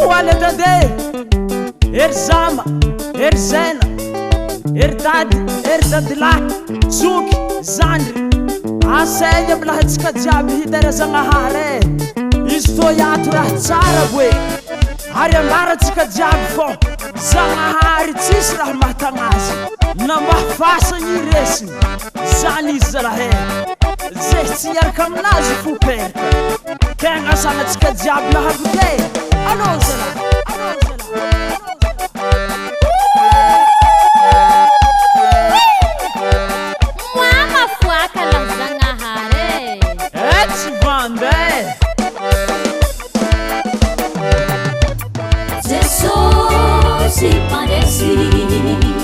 Wale dade, zama, zena, dadi, dadilak, zuki, zandri. Asenya mlahatsika jiaby hitara Zagnahary izy tô iato raha tsara boe ary ambaratsika jiaby fô Zagnahary tsisy raha mahatagna azy na mahafasagny iresiny zany izy zalahy zay tsy iaraka aminazy fo peraka tegna zanatsika jiaby lahavy alô zalahy Se parece